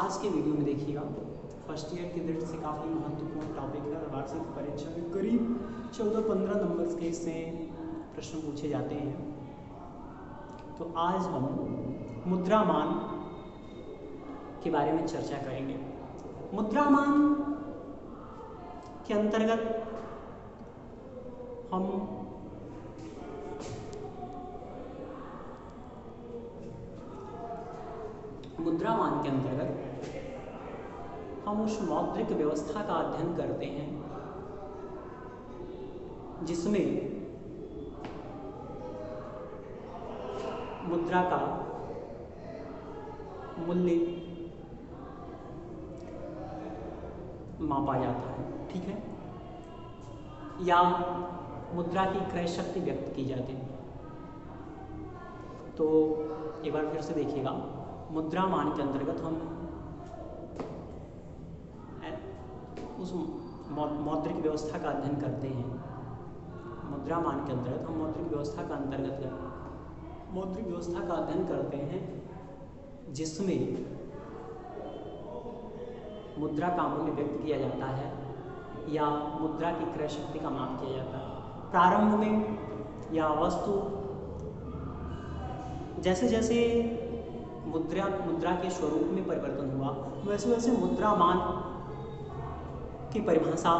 आज के वीडियो में देखिएगा फर्स्ट ईयर की दृष्टि से काफ़ी महत्वपूर्ण टॉपिक है। वार्षिक परीक्षा में करीब 14-15 नंबर्स के इससे प्रश्न पूछे जाते हैं। तो आज हम मुद्रामान के बारे में चर्चा करेंगे। मुद्रामान के अंतर्गत हम मुद्रामान के अंतर्गत हम उस मौद्रिक व्यवस्था का अध्ययन करते हैं जिसमें मुद्रा का मूल्य मापा जाता है, ठीक है, या मुद्रा की क्रय शक्ति व्यक्त की जाती है। तो एक बार फिर से देखिएगा, मुद्रामान के अंतर्गत हम उस मौद्रिक व्यवस्था का अध्ययन करते हैं। मुद्रामान के अंतर्गत हम मौद्रिक व्यवस्था का अध्ययन करते हैं जिसमें मुद्रा का मूल्य व्यक्त किया जाता है या मुद्रा की क्रय शक्ति का माप किया जाता है। प्रारंभ में या वस्तु जैसे जैसे मुद्रा के स्वरूप में परिवर्तन हुआ वैसे वैसे मुद्रामान की परिभाषा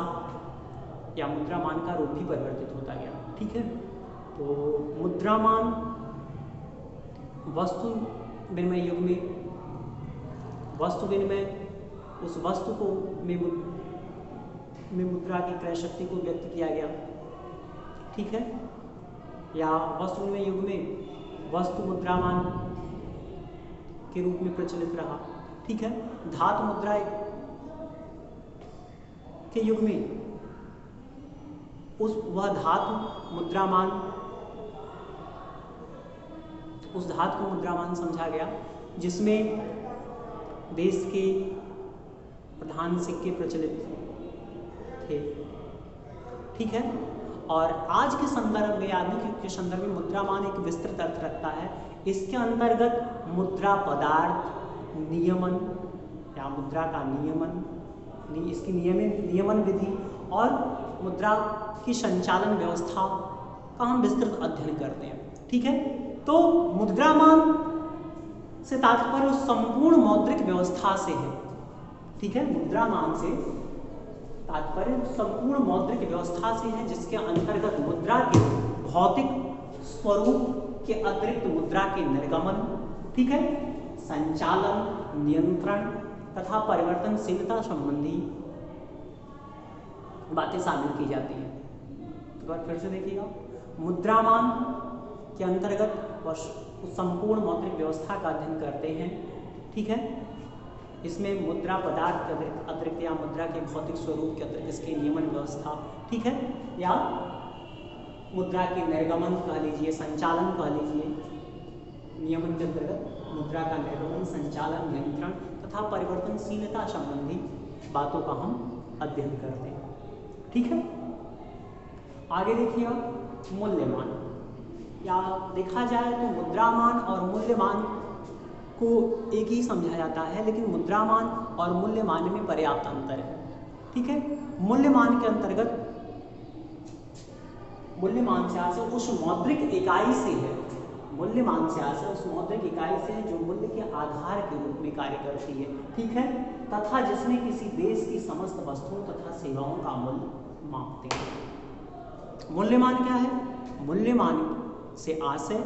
या मुद्रामान का रूप भी परिवर्तित होता गया, ठीक है। तो मुद्रामान वस्तु विनिमय युग में वस्तु विनिमय उस वस्तु को में मुद्रा की क्रय शक्ति को व्यक्त किया गया, ठीक है, या वस्तु विनिमय युग में वस्तु मुद्रामान के रूप में प्रचलित रहा, ठीक है। धातु मुद्रा के युग में वह धातु मुद्रामान उस धातु को मुद्रामान समझा गया जिसमें देश के प्रधान सिक्के प्रचलित थे, ठीक है। और आज के संदर्भ में आधुनिक युग के संदर्भ में मुद्रामान एक विस्तृत अर्थ रखता है। इसके अंतर्गत मुद्रा पदार्थ नियमन या मुद्रा का नियमन, इसकी नियमन विधि और मुद्रा की संचालन व्यवस्था का हम विस्तृत अध्ययन करते हैं, ठीक है। तो मुद्रामान से तात्पर्य उस संपूर्ण मौद्रिक व्यवस्था से है, ठीक है। मुद्रामान से तात्पर्य संपूर्ण मौद्रिक व्यवस्था से है जिसके अंतर्गत मुद्रा के भौतिक स्वरूप के अतिरिक्त मुद्रा के निर्गमन, ठीक है, संचालन, नियंत्रण तथा परिवर्तनशीलता संबंधी बातें शामिल की जाती हैं। एक बार फिर से देखिएगा, मुद्रामान के अंतर्गत संपूर्ण मौद्रिक व्यवस्था का अध्ययन करते हैं, ठीक है। इसमें मुद्रा पदार्थ के अतिरिक्त या मुद्रा के भौतिक स्वरूप के अतिरिक्त इसकी नियमन व्यवस्था, ठीक है, या मुद्रा के निर्गमन कह लीजिए, संचालन कह लीजिए, नियमन के अंतर्गत मुद्रा का निर्गमन, संचालन, नियंत्रण तथा परिवर्तनशीलता संबंधी बातों का हम अध्ययन करते हैं, ठीक है। आगे देखिएगा, मूल्यमान, या देखा जाए तो मुद्रामान और मूल्यमान को एक ही समझा जाता है, लेकिन मुद्रामान और मूल्यमान में पर्याप्त अंतर है, ठीक है। मूल्यमान के अंतर्गत मूल्यमान से आशय उस मौद्रिक इकाई से है, मूल्यमान से आशय उस मौद्रिक इकाई से है जो मूल्य के आधार के रूप में कार्य करती है, ठीक है, तथा जिसमें किसी देश की समस्त वस्तुओं तथा सेवाओं का मूल्य मापते हैं। मूल्यमान क्या है? मूल्यमान से आशय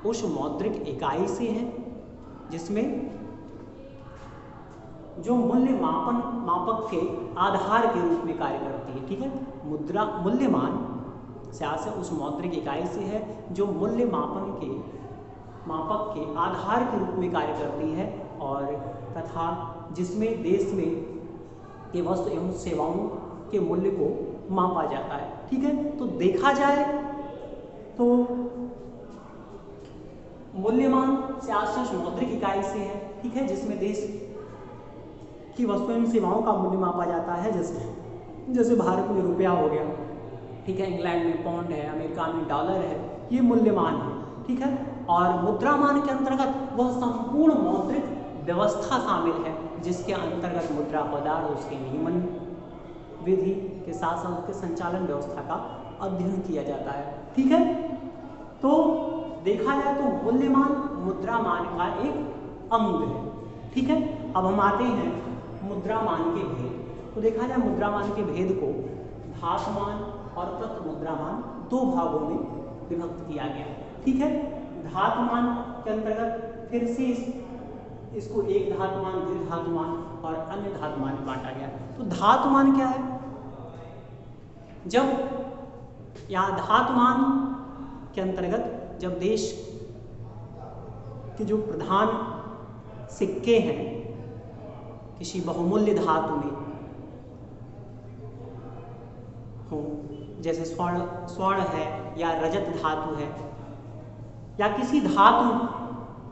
उस मौद्रिक इकाई से है जिसमें जो मूल्य मापक के आधार के रूप में कार्य करती है, ठीक है। मूल्यमान से आशय उस मौद्रिक इकाई से है जो मूल्य मापक के आधार के रूप में कार्य करती है और तथा जिसमें देश में के वस्तु एवं सेवाओं के मूल्य को मापा जाता है, ठीक है। तो देखा जाए तो मूल्यमान से आशय मौद्रिक इकाई से है, ठीक है, जिसमें देश की वस्तु एवं सेवाओं का मूल्य मापा जाता है, जैसे भारत में रुपया हो गया, ठीक है, इंग्लैंड में पाउंड है, अमेरिका में डॉलर है, ये मूल्यमान है, ठीक है। और मुद्रामान के अंतर्गत वह संपूर्ण मौद्रिक व्यवस्था शामिल है जिसके अंतर्गत मुद्रा पदार्थ उसके नियमन विधि के साथ साथ उसके संचालन व्यवस्था का अध्ययन किया जाता है। ठीक है, तो देखा जाए तो मूल्यमान मुद्रा मान का एक अंग है। ठीक है, अब हम आते हैं मुद्रा मान के भेद। तो देखा जाए मुद्रा मान के भेद को धातुमान और पत्र मुद्रा मान दो भागों में विभक्त किया गया। ठीक है, धातुमान के अंतर्गत फिर से इसको एक धातुमान, द्वि धातुमान और अन्य धातुमान में बांटा गया। तो धातुमान क्या है? जब यहाँ धातुमान के अंतर्गत जब देश के जो प्रधान सिक्के हैं किसी बहुमूल्य धातु में हो, जैसे स्वर्ण है या रजत धातु है या किसी धातु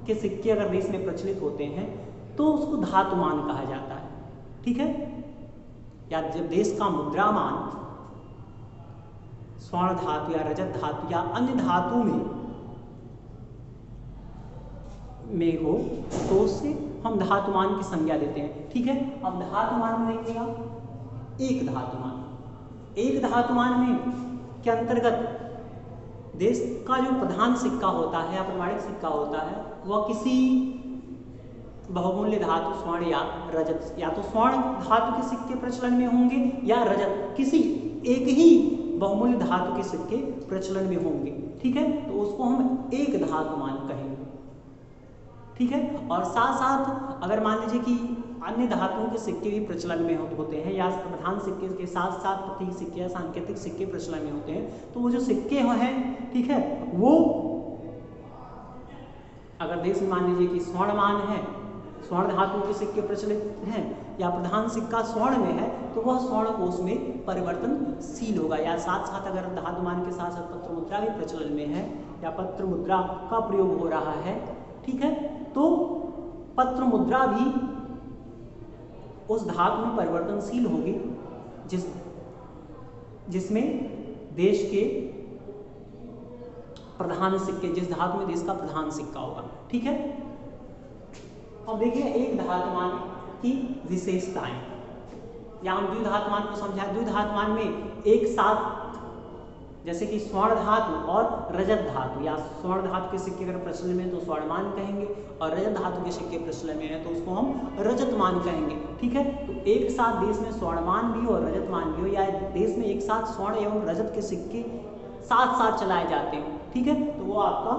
के सिक्के अगर देश में प्रचलित होते हैं तो उसको धातुमान कहा जाता है। ठीक है, या जब देश का मुद्रामान स्वर्ण धातु या रजत धातु या अन्य धातु में हो तो उससे हम धातुमान की संज्ञा देते हैं। ठीक है, अब धातुमान में देखिएगा एक धातुमान, एक धातुमान में के अंतर्गत देश का जो प्रधान सिक्का होता है या प्रमाणिक सिक्का होता है वह किसी बहुमूल्य धातु स्वर्ण या रजत, या तो स्वर्ण धातु के सिक्के प्रचलन में होंगे या रजत किसी एक ही बहुमूल्य धातु के सिक्के प्रचलन में होंगे। ठीक है, तो उसको हम एक धातुमान कहेंगे। ठीक है, और साथ साथ अगर मान लीजिए कि अन्य धातुओं के सिक्के भी प्रचलन में होते हैं या प्रधान सिक्के के साथ साथ प्रतीक सिक्के या सांकेतिक सिक्के प्रचलन में होते हैं, तो वो जो सिक्के हैं, ठीक है, वो अगर देश में मान लीजिए कि स्वर्णमान है, स्वर्ण धातुओं के सिक्के प्रचलित हैं या प्रधान सिक्का स्वर्ण में है, तो वह स्वर्ण कोष में परिवर्तनशील होगा। या साथ साथ अगर धातुमान के साथ साथ पत्र मुद्रा भी प्रचलन में है या पत्र मुद्रा का प्रयोग हो रहा है, ठीक है, तो पत्र मुद्रा भी उस धातु में परिवर्तनशील होगी जिसमें देश के प्रधान सिक्के, जिस धातु में देश का प्रधान सिक्का होगा। ठीक है, अब देखिए एक धातुमान की विशेषताएं, या हम द्विधातुमान को समझाएं। द्विधातुमान में एक साथ जैसे कि स्वर्ण धातु और रजत धातु, या स्वर्ण धातु के सिक्के अगर प्रचलन में है तो स्वर्णमान कहेंगे और रजत धातु के सिक्के प्रचलन में है तो उसको हम रजतमान कहेंगे। ठीक है, तो एक साथ देश में स्वर्णमान भी हो और रजतमान भी हो, या देश में एक साथ स्वर्ण एवं रजत के सिक्के साथ साथ चलाए जाते हैं, ठीक है, तो वो आपका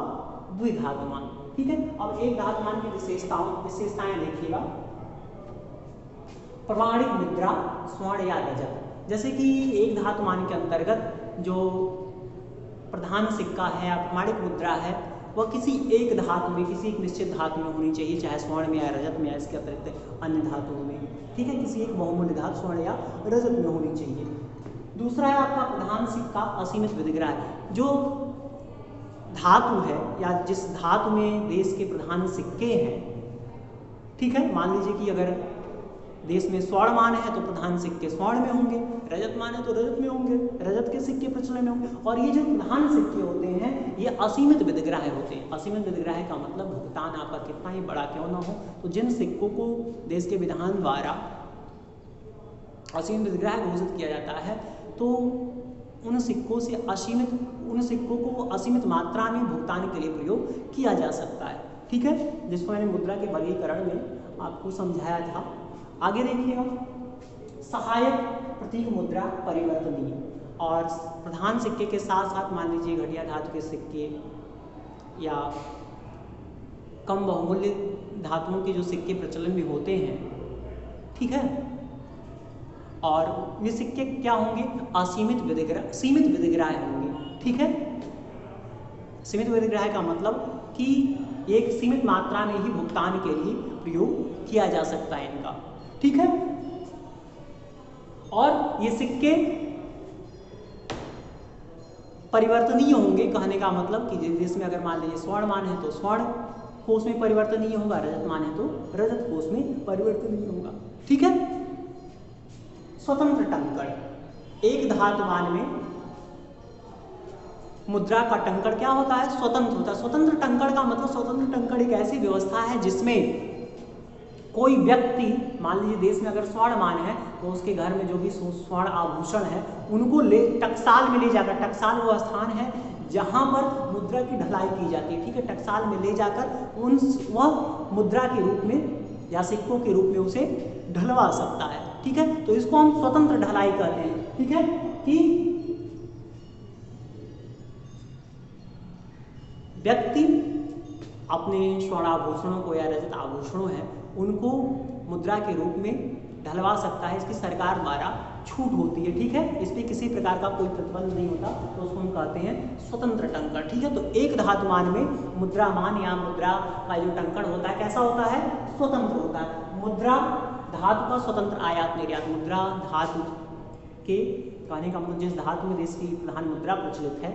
द्विधातुमान। ठीक है, अब एक धातुमान की विशेषताएं देखिएगा। प्रमाणिक मुद्रा स्वर्ण या रजत, जैसे कि एक धातुमान के अंतर्गत जो प्रधान सिक्का है या प्रमाणिक मुद्रा है वह किसी एक धातु में, किसी एक निश्चित धातु में होनी चाहिए, चाहे स्वर्ण में या रजत में या इसके अतिरिक्त अन्य धातुओं में। ठीक है, किसी एक बहुमूल्य धातु स्वर्ण या रजत में होनी चाहिए। दूसरा है आपका प्रधान सिक्का असीमित विधिग्राह, जो धातु है या जिस धातु में देश के प्रधान सिक्के हैं, ठीक है, मान लीजिए कि अगर देश में स्वर्णमान है तो प्रधान सिक्के स्वर्ण में होंगे, रजतमान है तो रजत में होंगे, रजत के सिक्के प्रचलन में होंगे, और ये जो प्रधान सिक्के होते हैं ये असीमित विधिग्राह्य होते हैं। असीमित विधिग्राह्य का मतलब भुगतान आपका कितना ही बड़ा क्यों ना हो, तो जिन सिक्कों को देश के विधान द्वारा असीमित विधिग्राह्य घोषित किया जाता है तो उन सिक्कों को असीमित मात्रा में भुगतान के लिए प्रयोग किया जा सकता है। ठीक है, जिसको मैंने मुद्रा के वर्गीकरण में आपको समझाया था। आगे देखिएगा, सहायक प्रतीक मुद्रा परिवर्तनीय, और प्रधान सिक्के के साथ साथ मान लीजिए घटिया धातु के सिक्के या कम बहुमूल्य धातुओं के जो सिक्के प्रचलन में होते हैं, ठीक है, और ये सिक्के क्या होंगे, सीमित विधिग्राह्य होंगे। ठीक है, सीमित विधिग्राह्य का मतलब कि एक सीमित मात्रा में ही भुगतान के लिए प्रयोग किया जा सकता है इनका। ठीक है, और ये सिक्के परिवर्तनीय होंगे, कहने का मतलब कि जिसमें अगर मान लीजिए स्वर्णमान है तो स्वर्ण कोष में परिवर्तनीय होगा, रजतमान है तो रजत कोष में परिवर्तनीय होगा। ठीक है, स्वतंत्र टंकण, एक धातुमान में मुद्रा का टंकण क्या होता है, स्वतंत्र होता है। स्वतंत्र टंकण का मतलब स्वतंत्र टंकण एक ऐसी व्यवस्था है जिसमें कोई व्यक्ति, मान लीजिए देश में अगर स्वर्णमान है तो उसके घर में जो भी स्वर्ण आभूषण है उनको टकसाल में ले जाकर, टकसाल वो स्थान है जहां पर मुद्रा की ढलाई की जाती है, ठीक है, टकसाल में ले जाकर वह मुद्रा के रूप में या सिक्कों के रूप में उसे ढलवा सकता है, ठीक है। तो इसको हम स्वतंत्र ढलाई कहते हैं, ठीक है, कि व्यक्ति अपने स्वर्ण आभूषणों को या रजत आभूषणों हैं उनको मुद्रा के रूप में ढलवा सकता है, इसकी सरकार द्वारा छूट होती है, ठीक है, इस पर किसी प्रकार का कोई प्रतिबंध नहीं होता, तो उसको हम कहते हैं स्वतंत्र टंकण, ठीक है। तो एक धातुमान में मुद्रामान या मुद्रा का जो टंकण होता है कैसा होता है, स्वतंत्र होता है। मुद्रा धातु का स्वतंत्र आयात निर्यात, मुद्रा धातु के कहने का मतलब जिस धातु में देश की प्रधान मुद्रा प्रचलित है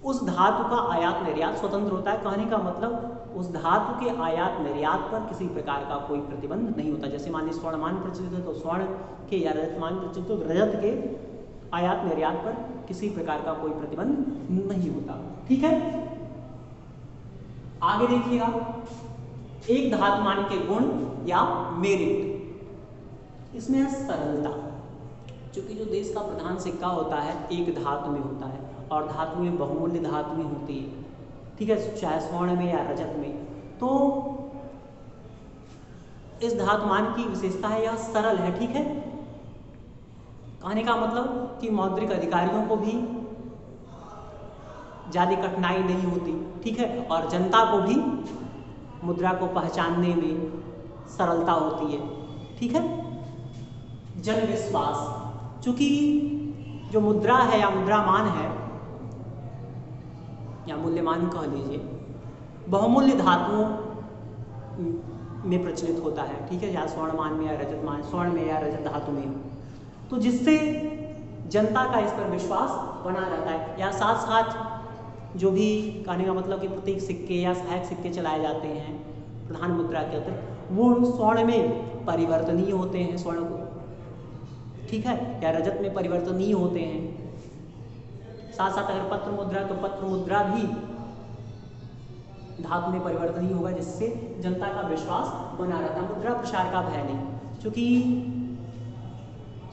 उस धातु का आयात निर्यात स्वतंत्र होता है। कहने का मतलब उस धातु के आयात निर्यात पर किसी प्रकार का कोई प्रतिबंध नहीं होता। जैसे मान लीजिए स्वर्णमान प्रचलित है तो स्वर्ण के या रजतमान प्रचलित तो रजत के आयात निर्यात पर किसी प्रकार का कोई प्रतिबंध नहीं होता, ठीक है। आगे देखिएगा, एक धातुमान के गुण या मेरिट, इसमें है सरलता। क्योंकि जो देश का प्रधान सिक्का होता है एक धातु में होता है और धातु में बहुमूल्य धातु में होती है, ठीक है, चाहे स्वर्ण में या रजत में। तो इस धातुमान की विशेषता है यह सरल है, ठीक है। कहने का मतलब कि मौद्रिक अधिकारियों को भी ज्यादा कठिनाई नहीं होती, ठीक है, और जनता को भी मुद्रा को पहचानने में सरलता होती है, ठीक है। जन विश्वास, चूंकि जो मुद्रा है या मुद्रामान है या मूल्यमान कह लीजिए बहुमूल्य धातुओं में प्रचलित होता है, ठीक है, या स्वर्णमान में या रजतमान, स्वर्ण में या रजत धातु में, तो जिससे जनता का इस पर विश्वास बना रहता है। या साथ साथ जो भी कहने का मतलब कि प्रतीक सिक्के या सहायक सिक्के चलाए जाते हैं प्रधान मुद्रा के अतिरिक्त वो स्वर्ण में परिवर्तनीय होते हैं, स्वर्ण को, ठीक है, या रजत में परिवर्तनीय होते हैं। साथ साथ अगर पत्र मुद्रा तो पत्र मुद्रा भी धातु में परिवर्तनीय होगा जिससे जनता का विश्वास बना रहता है। मुद्रा प्रसार का भय नहीं, क्योंकि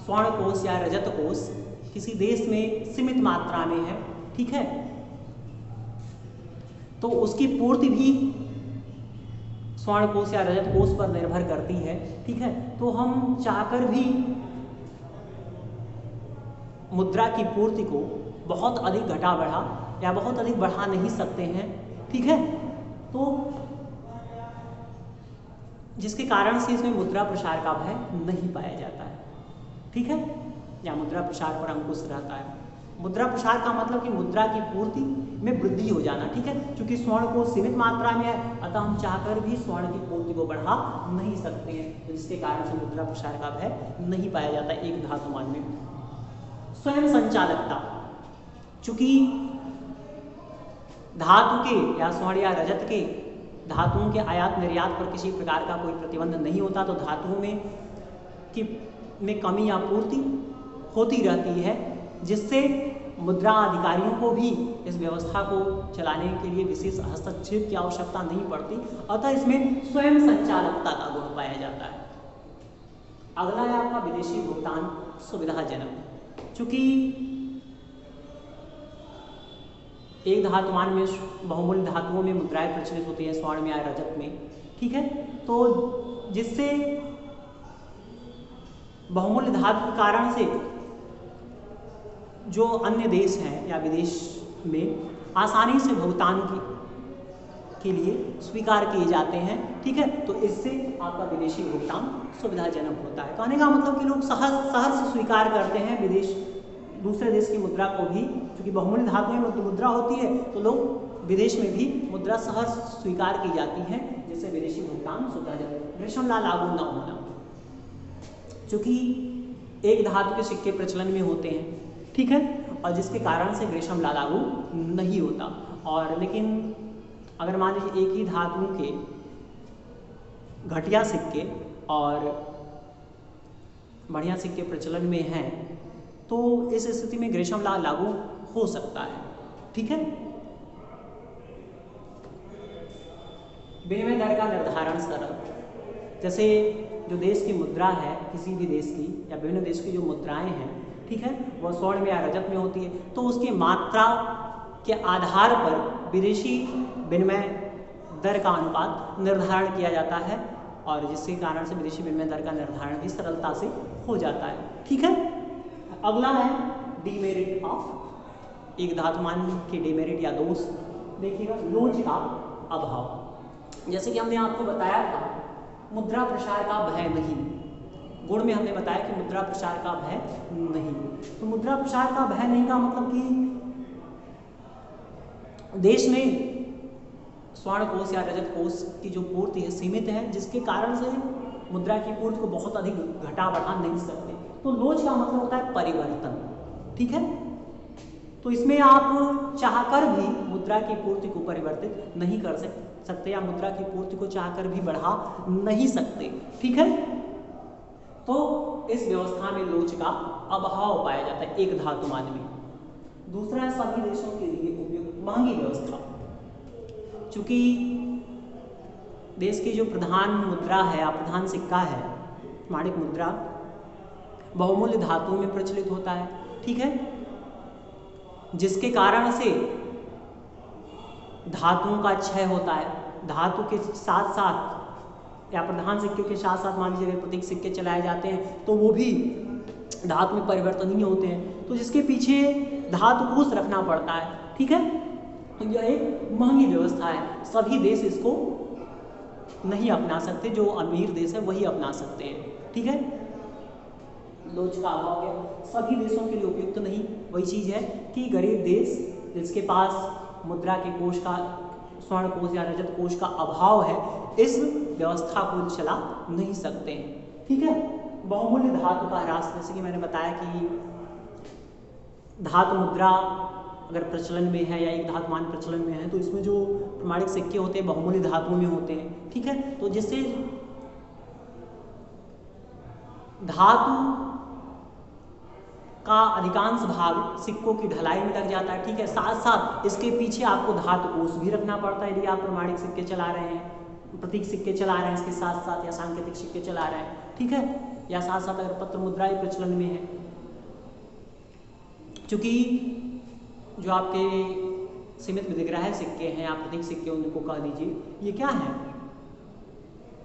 स्वर्ण कोष या रजत कोष किसी देश में सीमित मात्रा में है, ठीक है, तो उसकी पूर्ति भी स्वर्ण कोष या रजत कोष पर निर्भर करती है, ठीक है। तो हम चाहकर भी मुद्रा की पूर्ति को बहुत अधिक घटा बढ़ा या बहुत अधिक बढ़ा नहीं सकते हैं, ठीक है। तो जिसके कारण से इसमें मुद्रा प्रसार का भय नहीं पाया जाता है, ठीक है, या मुद्रा प्रसार पर अंकुश रहता है। मुद्रा प्रसार का मतलब कि मुद्रा की पूर्ति में वृद्धि हो जाना, ठीक है, क्योंकि स्वर्ण को सीमित मात्रा में है अतः हम चाहकर भी स्वर्ण की पूर्ति को बढ़ा नहीं सकते हैं, जिसके कारण से मुद्रा प्रसार का भय नहीं पाया जाता एक धातुमान में। स्वयं संचालकता, चूंकि धातु के या स्वर्ण या रजत के धातुओं के आयात निर्यात पर किसी प्रकार का कोई प्रतिबंध नहीं होता, तो धातुओं में कमी या पूर्ति होती रहती है, जिससे मुद्रा अधिकारियों को भी इस व्यवस्था को चलाने के लिए विशेष हस्तक्षेप की आवश्यकता नहीं पड़ती, अतः इसमें स्वयं संचालकता का गुण पाया जाता है। अगला है आपका विदेशी भुगतान सुविधाजनक। चूंकि एक धातुमान में बहुमूल्य धातुओं में मुद्राएं प्रचलित होती है, स्वर्ण में या रजत में, ठीक है, तो जिससे बहुमूल्य धातु के कारण से जो अन्य देश हैं या विदेश में आसानी से भुगतान के लिए स्वीकार किए जाते हैं, ठीक है, तो इससे आपका विदेशी भुगतान सुविधाजनक होता है। कहने का मतलब कि लोग सहज से स्वीकार करते हैं दूसरे देश की मुद्रा को भी, क्योंकि बहुमूल्य धातु में मुद्रा होती है तो लोग विदेश में भी मुद्रा सहज स्वीकार की जाती है, जिससे विदेशी भुगतान सुविधाजनक। ग्रेशम ला लागू न होना, क्योंकि एक धातु के सिक्के प्रचलन में होते हैं, ठीक है, और जिसके कारण से ग्रेशम ला लागू नहीं होता। और लेकिन अगर मान लीजिए एक ही धातु के घटिया सिक्के और बढ़िया सिक्के प्रचलन में हैं तो इस स्थिति में ग्रेशम ला लागू हो सकता है, ठीक है। विनिमय दर का निर्धारण सरल, जैसे जो देश की मुद्रा है किसी भी देश की या विभिन्न देश की जो मुद्राएं हैं, ठीक है, वह स्वर्ण में या रजत में होती है, तो उसकी मात्रा के आधार पर विदेशी विनिमय दर का अनुपात निर्धारण किया जाता है और जिसके कारण से विदेशी विनिमय दर का निर्धारण भी सरलता से हो जाता है। ठीक है, अगला है डीमेरिट ऑफ, एक धातुमान के डीमेरिट या दोष देखिएगा, लोच का अभाव। जैसे कि हमने आपको बताया था मुद्रा प्रसार का भय नहीं, गुण में हमने बताया कि मुद्रा प्रसार का भय नहीं, तो मुद्रा प्रसार का भय नहीं का मतलब कि देश में स्वर्ण कोष या रजत कोष की जो पूर्ति है सीमित है, जिसके कारण से मुद्रा की पूर्ति को बहुत अधिक घटा बढ़ा नहीं सकते। तो लोच का मतलब होता है परिवर्तन। ठीक है, तो इसमें आप चाहकर भी मुद्रा की पूर्ति को परिवर्तित नहीं कर सकते या मुद्रा की पूर्ति को चाहकर भी बढ़ा नहीं सकते। ठीक है, तो इस व्यवस्था में लोच का अभाव पाया जाता है एक धातुमान में। दूसरा है सभी देशों के लिए उपयुक्त महंगी व्यवस्था। चूंकि देश की जो प्रधान मुद्रा है या प्रधान सिक्का है, प्रमाणिक मुद्रा, बहुमूल्य धातुओं में प्रचलित होता है। ठीक है, जिसके कारण से धातुओं का क्षय होता है। धातु के साथ साथ या प्रधान सिक्के के साथ साथ मान लीजिए प्रतीक सिक्के चलाए जाते हैं तो वो भी धातु में परिवर्तनीय होते हैं, तो जिसके पीछे धातु कोष रखना पड़ता है। ठीक है, तो यह एक महंगी व्यवस्था है, सभी देश इसको नहीं अपना सकते, जो अमीर देश है वही अपना सकते हैं। ठीक है, लोच का अभाव है, सभी देशों के लिए उपयुक्त नहीं। वही चीज है कि गरीब देश जिसके पास मुद्रा के कोष का, स्वर्ण कोष या रजत कोष का अभाव है, इस व्यवस्था को चला नहीं सकते हैं। ठीक है, बहुमूल्य धातु का ह्रास, जैसे कि मैंने बताया कि धातु मुद्रा अगर प्रचलन में है या एक धातुमान प्रचलन में है तो इसमें जो प्रमाणिक सिक्के होते हैं बहुमूल्य धातुओं में होते हैं। ठीक है, तो जिससे धातु का अधिकांश भाग सिक्कों की ढलाई में लग जाता है। ठीक है, साथ साथ इसके पीछे आपको धातु कोष भी रखना पड़ता है। यदि आप प्रमाणिक सिक्के चला रहे हैं, प्रतीक सिक्के चला रहे हैं इसके साथ साथ, या सांकेतिक सिक्के चला रहे हैं, ठीक है, या साथ साथ अगर पत्र मुद्रा ही प्रचलन में है, क्योंकि जो आपके सीमित विधिग्राह्य सिक्के हैं या प्रतीक सिक्के उनको कह दीजिए, ये क्या है,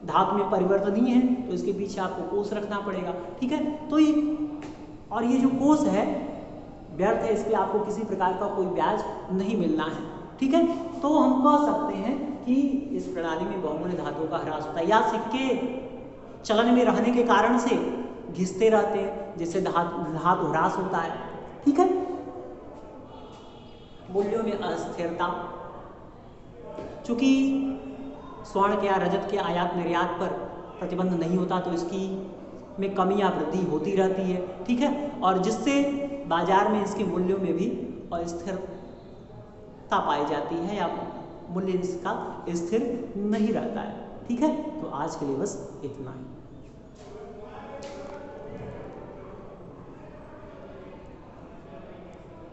धातु में परिवर्तनीय है, तो इसके पीछे आपको कोष रखना पड़ेगा। ठीक है, तो ये जो कोष है व्यर्थ है, इस पे आपको किसी प्रकार का कोई ब्याज नहीं मिलना है। ठीक है, तो हम कह सकते हैं कि इस प्रणाली में बहुमूल्य धातुओं का ह्रास होता है, या सिक्के चलन में रहने के कारण से घिसते रहते हैं, जिससे धातु ह्रास होता है। ठीक है, मूल्यों में अस्थिरता, चूंकि स्वर्ण के या रजत के आयात निर्यात पर प्रतिबंध नहीं होता तो इसकी में कमी या वृद्धि होती रहती है। ठीक है, और जिससे बाजार में इसके मूल्यों में भी अस्थिरता पाई जाती है या मूल्य इसका स्थिर नहीं रहता है। ठीक है, तो आज के लिए बस इतना ही।